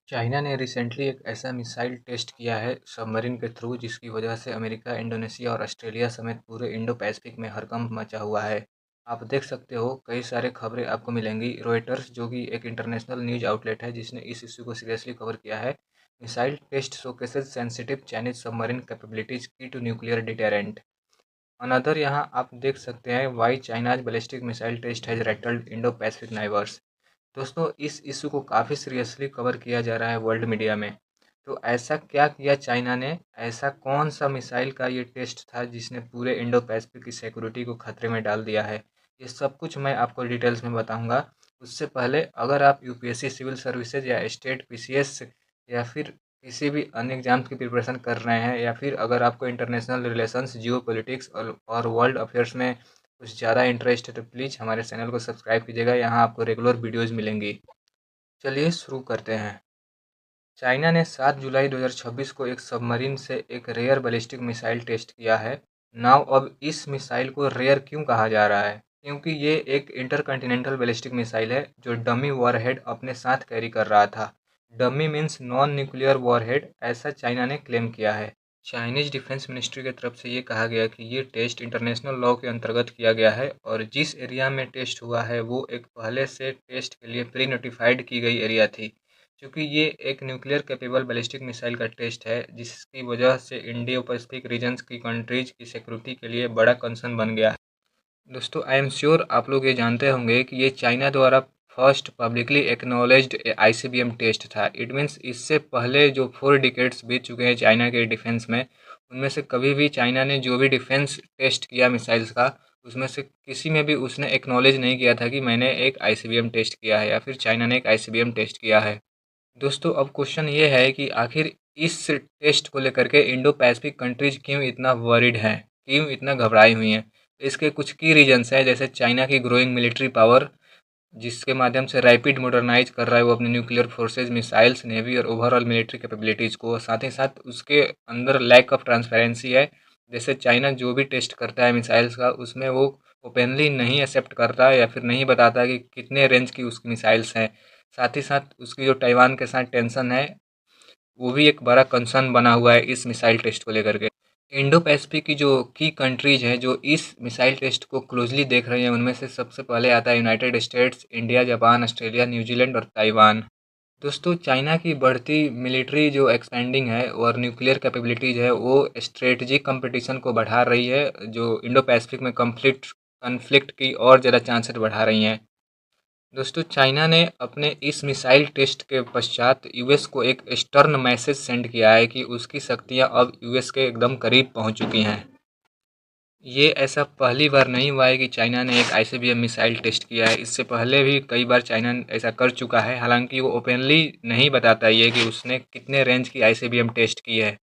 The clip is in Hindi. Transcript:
चाइना ने रिसेंटली एक ऐसा मिसाइल टेस्ट किया है सबमरीन के थ्रू जिसकी वजह से अमेरिका, इंडोनेशिया और ऑस्ट्रेलिया समेत पूरे इंडो पैसिफिक में हड़कंप मचा हुआ है। आप देख सकते हो कई सारे खबरें आपको मिलेंगी। रॉयटर्स जो कि एक इंटरनेशनल न्यूज़ आउटलेट है जिसने इस इश्यू को सीरियसली कवर किया है। Missile test showcases sensitive Chinese submarine capabilities key to nuclear deterrent. Another यहाँ आप देख सकते हैं why China's ballistic missile test has rattled Indo Pacific neighbours. दोस्तों इस इशू को काफ़ी सीरियसली कवर किया जा रहा है वर्ल्ड मीडिया में। तो ऐसा क्या किया चाइना ने? ऐसा कौन सा मिसाइल का ये टेस्ट था जिसने पूरे इंडो पैसिफिक की सिक्योरिटी को खतरे में डाल दिया है? ये सब कुछ मैं आपको डिटेल्स में बताऊंगा। उससे पहले अगर आप यूपीएससी सिविल सर्विसेज या स्टेट पीसीएस या फिर किसी भी अन्य एग्जाम्स की प्रिपरेशन कर रहे हैं, या फिर अगर आपको इंटरनेशनल रिलेशंस, जियो पॉलिटिक्स और वर्ल्ड अफेयर्स में कुछ ज़्यादा इंटरेस्ट है तो प्लीज़ हमारे चैनल को सब्सक्राइब कीजिएगा। यहाँ आपको रेगुलर वीडियोज़ मिलेंगी। चलिए शुरू करते हैं। चाइना ने 7 जुलाई 2026 को एक सबमरीन से एक रेयर बैलिस्टिक मिसाइल टेस्ट किया है। नाउ अब इस मिसाइल को रेयर क्यों कहा जा रहा है? क्योंकि ये एक इंटरकॉन्टिनेंटल बैलिस्टिक मिसाइल है जो डमी वॉरहेड अपने साथ कैरी कर रहा था। Dummy means non nuclear warhead, ऐसा चाइना ने क्लेम किया है। चाइनीज डिफेंस मिनिस्ट्री की तरफ से ये कहा गया कि ये टेस्ट इंटरनेशनल लॉ के अंतर्गत किया गया है और जिस एरिया में टेस्ट हुआ है वो एक पहले से टेस्ट के लिए प्री नोटिफाइड की गई एरिया थी। क्योंकि ये एक न्यूक्लियर कैपेबल बैलिस्टिक मिसाइल का टेस्ट है जिसकी वजह से इंडियो पैसिफिक रीजन्स की कंट्रीज की सिक्योरिटी के लिए बड़ा कंसर्न बन गया है। दोस्तों आई एम श्योर आप लोग ये जानते होंगे कि ये चाइना द्वारा first publicly acknowledged ICBM test था। इट मीन्स इससे पहले जो 4 डिकेड्स बीत चुके हैं चाइना के डिफेंस में, उनमें से कभी भी चाइना ने जो भी डिफेंस टेस्ट किया मिसाइल्स का, उसमें से किसी में भी उसने एक्नॉलेज नहीं किया था कि मैंने एक आईसीबीएम टेस्ट किया है या फिर चाइना ने एक आईसीबीएम टेस्ट किया है। दोस्तों अब क्वेश्चन ये है कि आखिर इस टेस्ट को लेकर के इंडो पैसिफिक कंट्रीज क्यों इतना वरीड हैं, क्यों इतना घबराई हुई हैं? इसके कुछ की रीजन्स हैं, जैसे चाइना की ग्रोइंग मिलिट्री पावर जिसके माध्यम से रैपिड मॉडर्नाइज कर रहा है वो अपने न्यूक्लियर फोर्सेज, मिसाइल्स, नेवी और ओवरऑल मिलिट्री कैपेबिलिटीज़ को। साथ ही साथ उसके अंदर लैक ऑफ ट्रांसपेरेंसी है। जैसे चाइना जो भी टेस्ट करता है मिसाइल्स का उसमें वो ओपनली नहीं एक्सेप्ट करता या फिर नहीं बताता कि कितने रेंज की उसकी मिसाइल्स हैं। साथ ही साथ उसकी जो ताइवान के साथ टेंशन है वो भी एक बड़ा कंसर्न बना हुआ है इस मिसाइल टेस्ट को लेकर के। इंडो पैसिफिक की जो की कंट्रीज हैं जो इस मिसाइल टेस्ट को क्लोजली देख रही हैं उनमें से सबसे पहले आता है United states, India, Japan, Australia, New Zealand और ताइवान। दोस्तों चाइना की बढ़ती मिलिट्री जो एक्सपेंडिंग है और न्यूक्लियर कैपेबिलिटीज़ है वो स्ट्रेटजिक कंपटीशन को बढ़ा रही है, जो इंडो पैसिफिक में कन्फ्लिक्ट की और ज़्यादा चांसेस बढ़ा रही हैं। दोस्तों चाइना ने अपने इस मिसाइल टेस्ट के पश्चात यूएस को एक स्टर्न मैसेज सेंड किया है कि उसकी शक्तियां अब यूएस के एकदम करीब पहुंच चुकी हैं। ये ऐसा पहली बार नहीं हुआ है कि चाइना ने एक आईसीबीएम मिसाइल टेस्ट किया है। इससे पहले भी कई बार चाइना ऐसा कर चुका है, हालांकि वो ओपनली नहीं बताता ये कि उसने कितने रेंज की आईसीबीएम टेस्ट की है।